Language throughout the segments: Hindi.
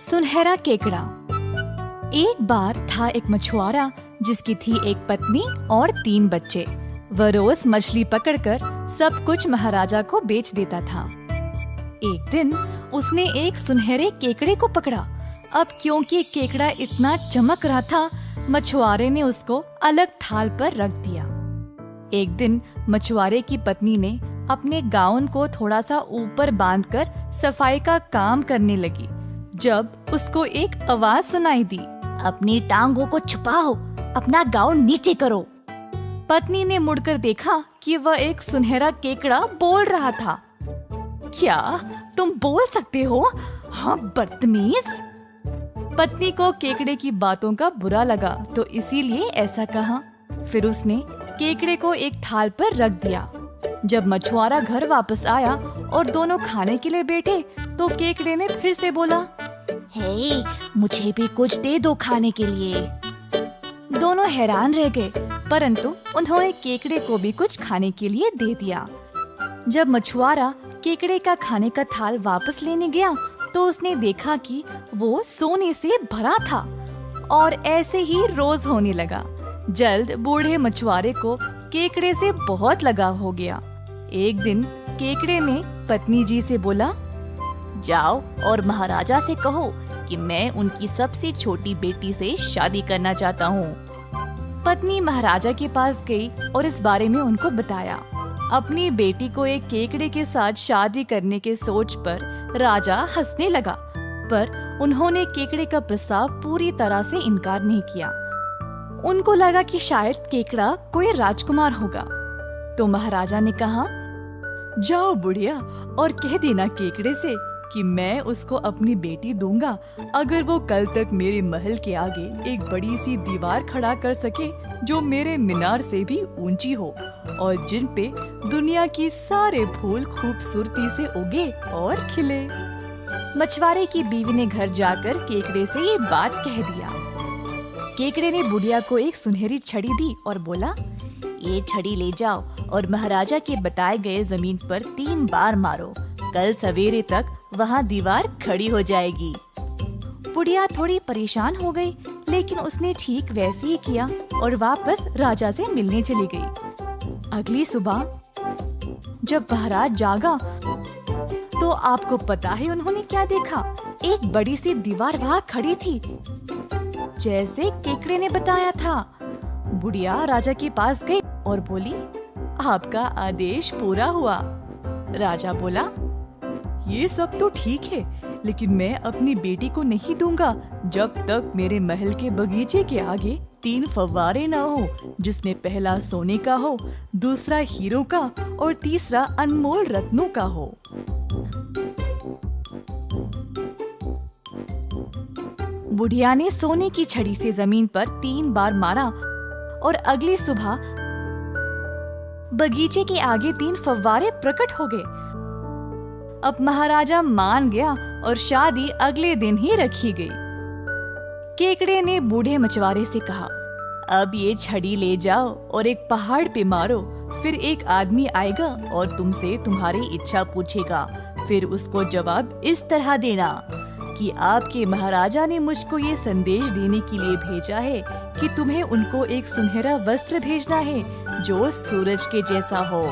सुनहरा केकड़ा। एक बार था एक मछुआरा जिसकी थी एक पत्नी और 3 बच्चे। वह रोज मछली पकड़कर सब कुछ महाराजा को बेच देता था। एक दिन उसने एक सुनहरे केकड़े को पकड़ा। अब क्योंकि केकड़ा इतना चमक रहा था, मछुआरे ने उसको अलग थाल पर रख दिया। एक दिन मछुआरे की पत्नी ने अपने गाउन को थोड़ा सा ऊपर बांधकर सफाई का काम करने लगी, जब उसको एक आवाज सुनाई दी, अपनी टांगों को छुपाओ, अपना गाउन नीचे करो। पत्नी ने मुड़कर देखा कि वह एक सुनहरा केकड़ा बोल रहा था। क्या तुम बोल सकते हो? हाँ, बदतमीज। पत्नी को केकड़े की बातों का बुरा लगा तो इसीलिए ऐसा कहा। फिर उसने केकड़े को एक थाल पर रख दिया। जब मछुआरा घर वापस आया और दोनों खाने के लिए बैठे तो केकड़े ने फिर से बोला, हे, मुझे भी कुछ दे दो खाने के लिए। दोनों हैरान रह गए, परंतु उन्होंने केकड़े को भी कुछ खाने के लिए दे दिया। जब मछुआरा केकड़े का खाने का थाल वापस लेने गया तो उसने देखा कि वो सोने से भरा था और ऐसे ही रोज होने लगा। जल्द बूढ़े मछुआरे को केकड़े से बहुत लगाव हो गया। एक दिन केकड़े ने पत्नी जी से बोला, जाओ और महाराजा से कहो कि मैं उनकी सबसे छोटी बेटी से शादी करना चाहता हूँ। पत्नी महाराजा के पास गई और इस बारे में उनको बताया। अपनी बेटी को एक केकड़े के साथ शादी करने के सोच पर राजा हंसने लगा, पर उन्होंने केकड़े का प्रस्ताव पूरी तरह से इनकार नहीं किया। उनको लगा कि शायद केकड़ा कोई राजकुमार होगा। तो महाराजा ने कहा, जाओ बुढ़िया और कह देना केकड़े से कि मैं उसको अपनी बेटी दूंगा अगर वो कल तक मेरे महल के आगे एक बड़ी सी दीवार खड़ा कर सके जो मेरे मीनार से भी ऊंची हो और जिन पे दुनिया की सारे फूल खूबसूरती से उगे और खिले। मछुआरे की बीवी ने घर जाकर केकड़े से ये बात कह दिया। केकड़े ने बुढ़िया को एक सुनहरी छड़ी दी और बोला, ये छड़ी ले जाओ और महाराजा के बताए गए जमीन पर 3 बार मारो। कल सवेरे तक वहाँ दीवार खड़ी हो जाएगी। बुढ़िया थोड़ी परेशान हो गई, लेकिन उसने ठीक वैसे ही किया और वापस राजा से मिलने चली गई। अगली सुबह जब महाराज जागा तो आपको पता है उन्होंने क्या देखा? एक बड़ी सी दीवार वहाँ खड़ी थी, जैसे केकड़े ने बताया था। बुढ़िया राजा के पास गई और बोली, आपका आदेश पूरा हुआ। राजा बोला, ये सब तो ठीक है, लेकिन मैं अपनी बेटी को नहीं दूंगा जब तक मेरे महल के बगीचे के आगे 3 फव्वारे न हो, जिसमें पहला सोने का हो, दूसरा हीरो का और तीसरा अनमोल रत्नों का हो। बुढ़िया ने सोने की छड़ी से जमीन पर 3 बार मारा और अगली सुबह बगीचे के आगे 3 फव्वारे प्रकट हो गए। अब महाराजा मान गया और शादी अगले दिन ही रखी गई। केकड़े ने बूढ़े मछुआरे से कहा, अब ये छड़ी ले जाओ और एक पहाड़ पे मारो, फिर एक आदमी आएगा और तुमसे तुम्हारी इच्छा पूछेगा। फिर उसको जवाब इस तरह देना कि आपके महाराजा ने मुझको ये संदेश देने के लिए भेजा है कि तुम्हें उनको एक सुनहरा वस्त्र भेजना है जो सूरज के जैसा हो।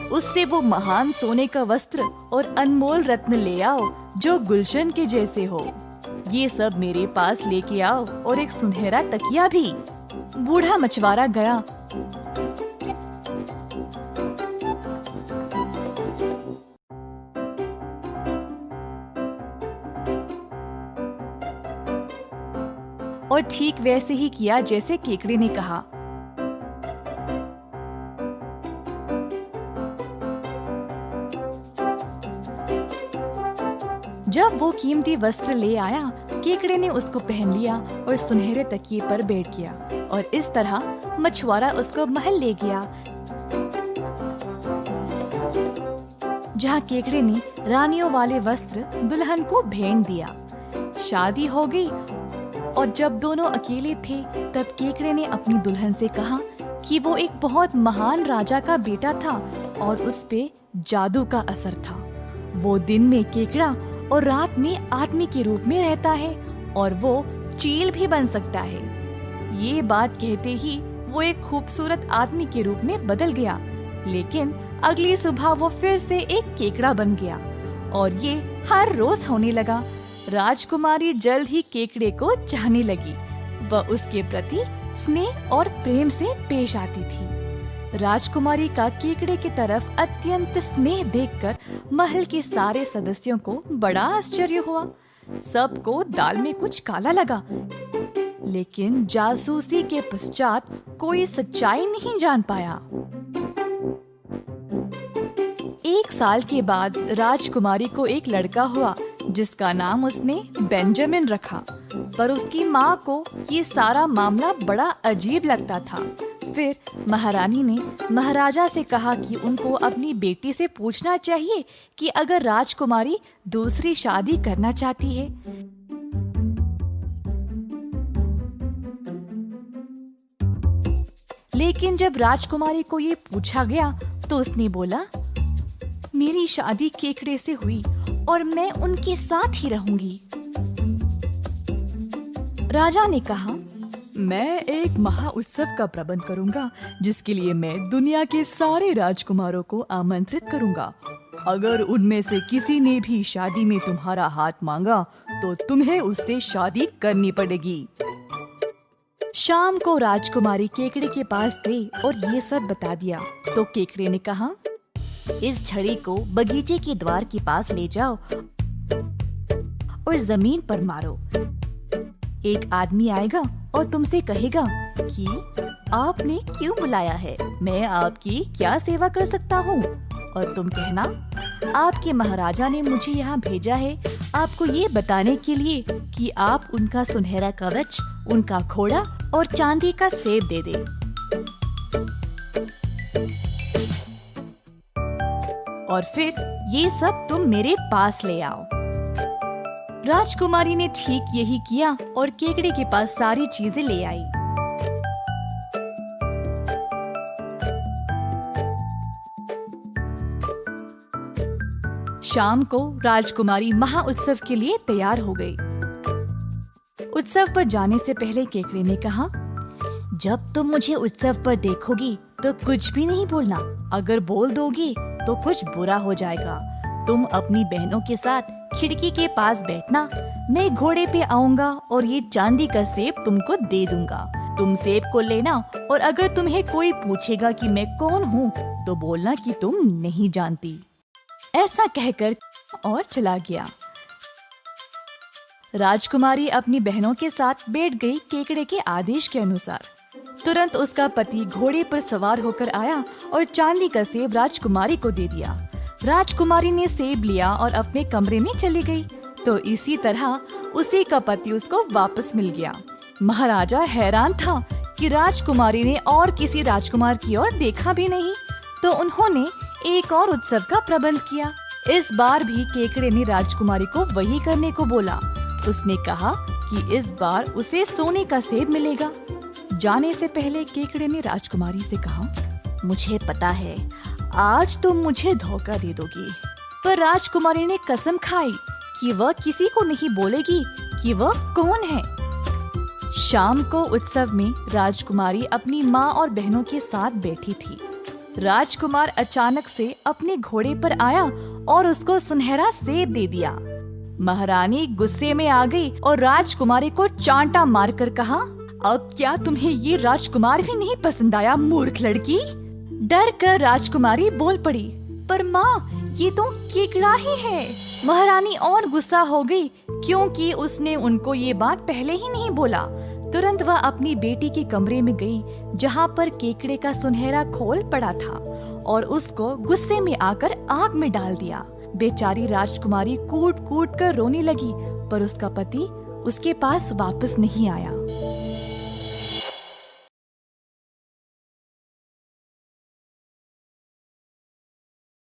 उससे वो महान सोने का वस्त्र और अनमोल रत्न ले आओ जो गुलशन के जैसे हो। ये सब मेरे पास लेके आओ और एक सुनहरा तकिया भी। बूढ़ा मछुआरा गया। और ठीक वैसे ही किया जैसे केकड़े ने कहा। जब वो कीमती वस्त्र ले आया, केकड़े ने उसको पहन लिया और सुनहरे तकिए पर बैठ गया और इस तरह मछुआरा उसको महल ले गया, जहाँ केकड़े ने रानियों वाले वस्त्र दुल्हन को भेंट दिया। शादी हो गई और जब दोनों अकेले थे तब केकड़े ने अपनी दुल्हन से कहा कि वो एक बहुत महान राजा का बेटा था और उस पे जादू का असर था। वो दिन में केकड़ा और रात में आदमी के रूप में रहता है और वो चील भी बन सकता है। ये बात कहते ही वो एक खूबसूरत आदमी के रूप में बदल गया, लेकिन अगली सुबह वो फिर से एक केकड़ा बन गया और ये हर रोज होने लगा। राजकुमारी जल्द ही केकड़े को चाहने लगी। वह उसके प्रति स्नेह और प्रेम से पेश आती थी। राजकुमारी का केकड़े की तरफ अत्यंत स्नेह देखकर महल के सारे सदस्यों को बड़ा आश्चर्य हुआ। सबको दाल में कुछ काला लगा, लेकिन जासूसी के पश्चात कोई सच्चाई नहीं जान पाया। 1 साल के बाद राजकुमारी को एक लड़का हुआ जिसका नाम उसने बेंजामिन रखा, पर उसकी माँ को ये सारा मामला बड़ा अजीब लगता था। फिर महारानी ने महाराजा से कहा कि उनको अपनी बेटी से पूछना चाहिए कि अगर राजकुमारी दूसरी शादी करना चाहती है। लेकिन जब राजकुमारी को ये पूछा गया तो उसने बोला, मेरी शादी केकड़े से हुई और मैं उनके साथ ही रहूंगी। राजा ने कहा, मैं एक महा उत्सव का प्रबंध करूंगा जिसके लिए मैं दुनिया के सारे राजकुमारों को आमंत्रित करूंगा। अगर उनमें से किसी ने भी शादी में तुम्हारा हाथ मांगा तो तुम्हें उससे शादी करनी पड़ेगी। शाम को राजकुमारी केकड़े के पास गई और ये सब बता दिया। तो केकड़े ने कहा, इस छड़ी को बगीचे के द्वार के पास ले जाओ और जमीन पर मारो। एक आदमी आएगा और तुमसे कहेगा कि आपने क्यों बुलाया है, मैं आपकी क्या सेवा कर सकता हूँ। और तुम कहना, आपके महाराजा ने मुझे यहाँ भेजा है आपको ये बताने के लिए कि आप उनका सुनहरा कवच, उनका घोड़ा और चांदी का सेब दे दे। और फिर ये सब तुम मेरे पास ले आओ। राजकुमारी ने ठीक यही किया और केकड़े के पास सारी चीजें ले आई। शाम को राजकुमारी महा उत्सव के लिए तैयार हो गई। उत्सव पर जाने से पहले केकड़े ने कहा, जब तुम मुझे उत्सव पर देखोगी तो कुछ भी नहीं बोलना। अगर बोल दोगी तो कुछ बुरा हो जाएगा। तुम अपनी बहनों के साथ खिड़की के पास बैठना। मैं घोड़े पे आऊंगा और ये चांदी का सेब तुमको दे दूंगा। तुम सेब को लेना और अगर तुम्हें कोई पूछेगा कि मैं कौन हूँ तो बोलना कि तुम नहीं जानती। ऐसा कहकर और चला गया। राजकुमारी अपनी बहनों के साथ बैठ गई केकड़े के आदेश के अनुसार। तुरंत उसका पति घोड़े पर सवार होकर आया और चांदी का सेब राजकुमारी को दे दिया। राजकुमारी ने सेब लिया और अपने कमरे में चली गई। तो इसी तरह उसी का पति उसको वापस मिल गया। महाराजा हैरान था कि राजकुमारी ने और किसी राजकुमार की ओर देखा भी नहीं। तो उन्होंने एक और उत्सव का प्रबंध किया। इस बार भी केकड़े ने राजकुमारी को वही करने को बोला। उसने कहा कि इस बार उसे सोने का सेब मिलेगा। जाने से पहले केकड़े ने राजकुमारी से कहा, मुझे पता है आज तुम मुझे धोखा दे दोगी। पर राजकुमारी ने कसम खाई कि वह किसी को नहीं बोलेगी कि वह कौन है। शाम को उत्सव में राजकुमारी अपनी माँ और बहनों के साथ बैठी थी। राजकुमार अचानक से अपने घोड़े पर आया और उसको सुनहरा सेब दे दिया। महारानी गुस्से में आ गई और राजकुमारी को चांटा मारकर कहा, अब क्या तुम्हें ये राजकुमार भी नहीं पसंद आया, मूर्ख लड़की। डर कर राजकुमारी बोल पड़ी, पर माँ ये तो केकड़ा ही है। महारानी और गुस्सा हो गई क्योंकि उसने उनको ये बात पहले ही नहीं बोला। तुरंत वह अपनी बेटी के कमरे में गई जहाँ पर केकड़े का सुनहरा खोल पड़ा था और उसको गुस्से में आकर आग में डाल दिया। बेचारी राजकुमारी कूट कूट कर रोने लगी, पर उसका पति उसके पास वापस नहीं आया।